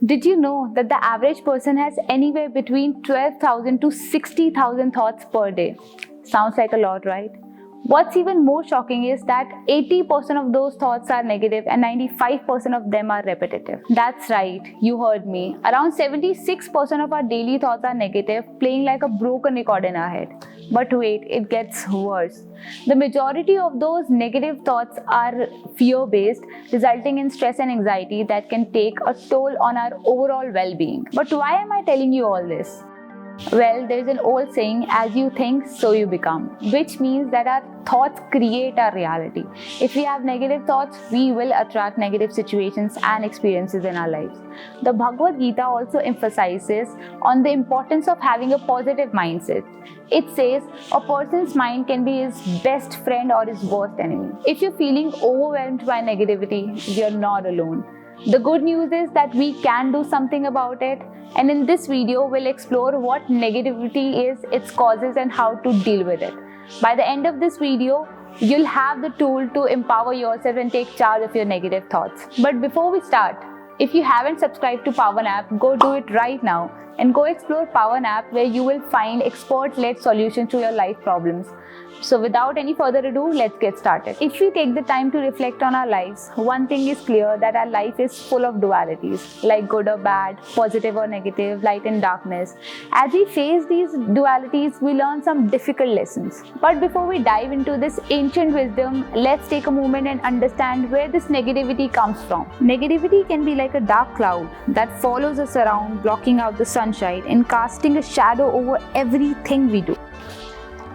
Did you know that the average person has anywhere between 12,000 to 60,000 thoughts per day? Sounds like a lot, right? What's even more shocking is that 80% of those thoughts are negative and 95% of them are repetitive. That's right, you heard me. Around 76% of our daily thoughts are negative, playing like a broken record in our head. But wait, it gets worse. The majority of those negative thoughts are fear-based, resulting in stress and anxiety that can take a toll on our overall well-being. But why am I telling you all this? Well, there's an old saying, as you think, so you become, which means that our thoughts create our reality. If we have negative thoughts, we will attract negative situations and experiences in our lives. The Bhagavad Gita also emphasizes on the importance of having a positive mindset. It says a person's mind can be his best friend or his worst enemy. If you're feeling overwhelmed by negativity, you're not alone. The good news is that we can do something about it, and in this video we'll explore what negativity is, its causes and how to deal with it. By the end of this video, you'll have the tool to empower yourself and take charge of your negative thoughts. But before we start, if you haven't subscribed to Paavan App, go do it right now and go explore Paavan App, where you will find expert-led solutions to your life problems. So without any further ado, let's get started. If we take the time to reflect on our lives, one thing is clear, that our life is full of dualities, like good or bad, positive or negative, light and darkness. As we face these dualities, we learn some difficult lessons. But before we dive into this ancient wisdom, let's take a moment and understand where this negativity comes from. Negativity can be like a dark cloud that follows us around, blocking out the sunshine and casting a shadow over everything we do.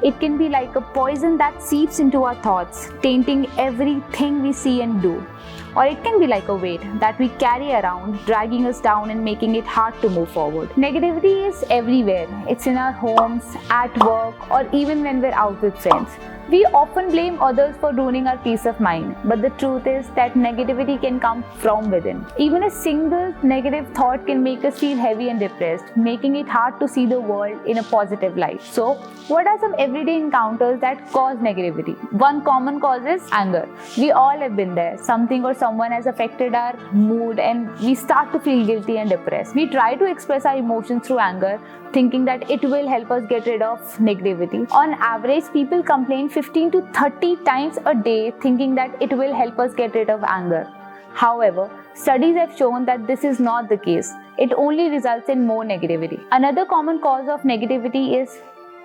It can be like a poison that seeps into our thoughts, tainting everything we see and do. Or it can be like a weight that we carry around, dragging us down and making it hard to move forward. Negativity is everywhere. It's in our homes, at work, or even when we're out with friends. We often blame others for ruining our peace of mind, but the truth is that negativity can come from within. Even a single negative thought can make us feel heavy and depressed, making it hard to see the world in a positive light. So, what are some everyday encounters that cause negativity? One common cause is anger. We all have been there. Something or someone has affected our mood and we start to feel guilty and depressed. We try to express our emotions through anger, thinking that it will help us get rid of negativity. On average, people complain 15 to 30 times a day, thinking that it will help us get rid of anger. However, studies have shown that this is not the case. It only results in more negativity. Another common cause of negativity is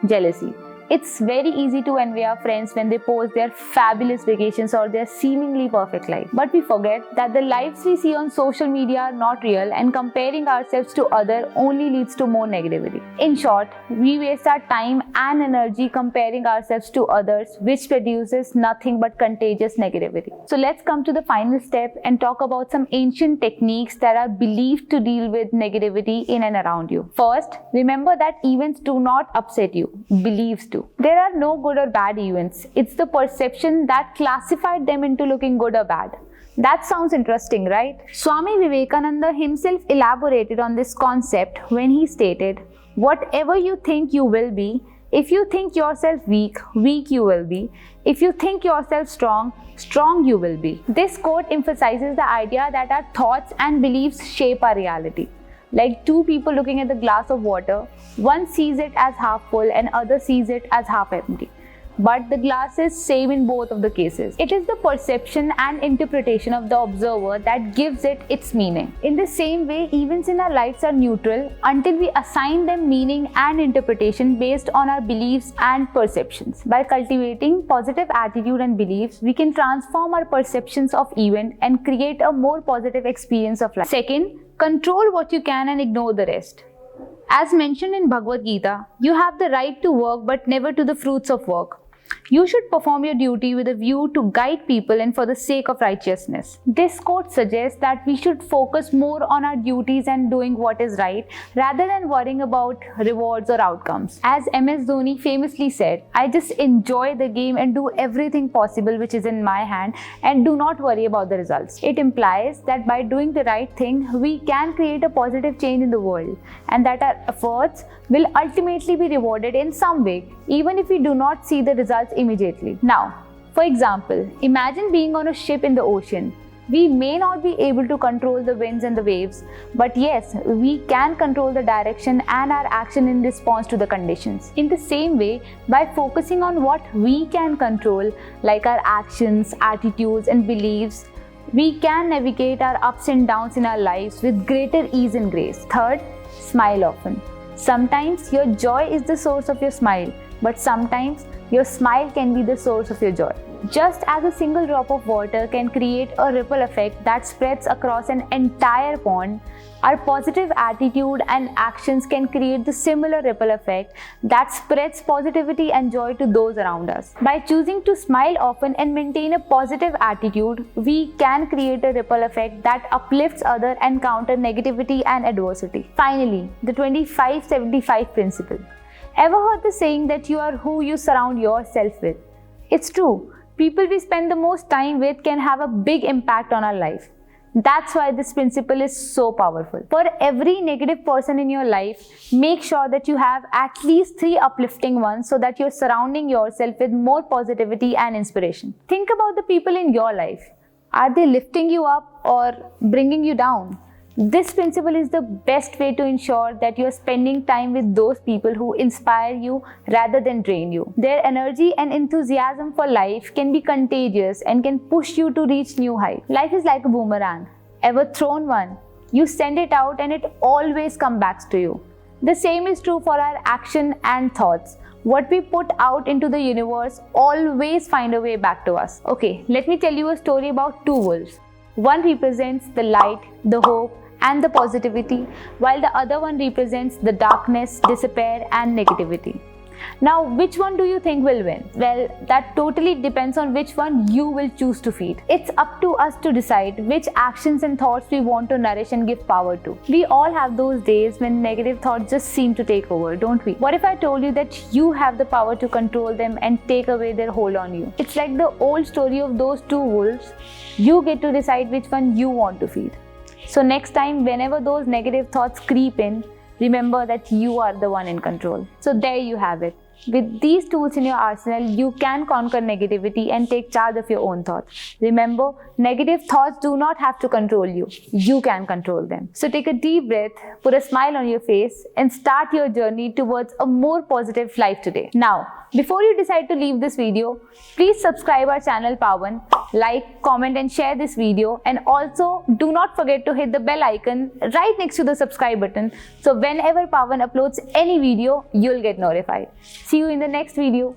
jealousy. It's very easy to envy our friends when they post their fabulous vacations or their seemingly perfect life. But we forget that the lives we see on social media are not real, and comparing ourselves to others only leads to more negativity. In short, we waste our time and energy comparing ourselves to others, which produces nothing but contagious negativity. So let's come to the final step and talk about some ancient techniques that are believed to deal with negativity in and around you. First, remember that events do not upset you, beliefs do. There are no good or bad events. It's the perception that classified them into looking good or bad. That sounds interesting, right? Swami Vivekananda himself elaborated on this concept when he stated, "Whatever you think you will be, if you think yourself weak, weak you will be. If you think yourself strong, strong you will be." This quote emphasizes the idea that our thoughts and beliefs shape our reality. Like two people looking at the glass of water, one sees it as half full and other sees it as half empty. But the glass is same in both of the cases. It is the perception and interpretation of the observer that gives it its meaning. In the same way, events in our lives are neutral until we assign them meaning and interpretation based on our beliefs and perceptions. By cultivating positive attitude and beliefs, we can transform our perceptions of event and create a more positive experience of life. Second, control what you can and ignore the rest. As mentioned in Bhagavad Gita, you have the right to work but never to the fruits of work. You should perform your duty with a view to guide people and for the sake of righteousness. This quote suggests that we should focus more on our duties and doing what is right rather than worrying about rewards or outcomes. As MS Dhoni famously said, "I just enjoy the game and do everything possible which is in my hand and do not worry about the results." It implies that by doing the right thing, we can create a positive change in the world and that our efforts will ultimately be rewarded in some way, even if we do not see the results immediately. Now, for example, imagine being on a ship in the ocean. We may not be able to control the winds and the waves, but yes, we can control the direction and our action in response to the conditions. In the same way, by focusing on what we can control, like our actions, attitudes, and beliefs, we can navigate our ups and downs in our lives with greater ease and grace. Third, smile often. Sometimes your joy is the source of your smile, but sometimes your smile can be the source of your joy. Just as a single drop of water can create a ripple effect that spreads across an entire pond, our positive attitude and actions can create the similar ripple effect that spreads positivity and joy to those around us. By choosing to smile often and maintain a positive attitude, we can create a ripple effect that uplifts others and counter negativity and adversity. Finally, the 25-75 principle. Ever heard the saying that you are who you surround yourself with? It's true. People we spend the most time with can have a big impact on our life. That's why this principle is so powerful. For every negative person in your life, make sure that you have at least 3 uplifting ones so that you're surrounding yourself with more positivity and inspiration. Think about the people in your life. Are they lifting you up or bringing you down? This principle is the best way to ensure that you are spending time with those people who inspire you rather than drain you. Their energy and enthusiasm for life can be contagious and can push you to reach new heights. Life is like a boomerang. Ever thrown one? You send it out and it always comes back to you. The same is true for our action and thoughts. What we put out into the universe always finds a way back to us. Okay, let me tell you a story about 2 wolves. One represents the light, the hope, and the positivity, while the other one represents the darkness, despair, and negativity. Now, which one do you think will win? Well, that totally depends on which one you will choose to feed. It's up to us to decide which actions and thoughts we want to nourish and give power to. We all have those days when negative thoughts just seem to take over, don't we? What if I told you that you have the power to control them and take away their hold on you? It's like the old story of those 2 wolves. You get to decide which one you want to feed. So next time, whenever those negative thoughts creep in, remember that you are the one in control. So there you have it. With these tools in your arsenal, you can conquer negativity and take charge of your own thoughts. Remember, negative thoughts do not have to control you. You can control them. So take a deep breath, put a smile on your face, and start your journey towards a more positive life today. Now, before you decide to leave this video, please subscribe our channel Paavan, like, comment and share this video, and also do not forget to hit the bell icon right next to the subscribe button so whenever Paavan uploads any video, you'll get notified. See you in the next video.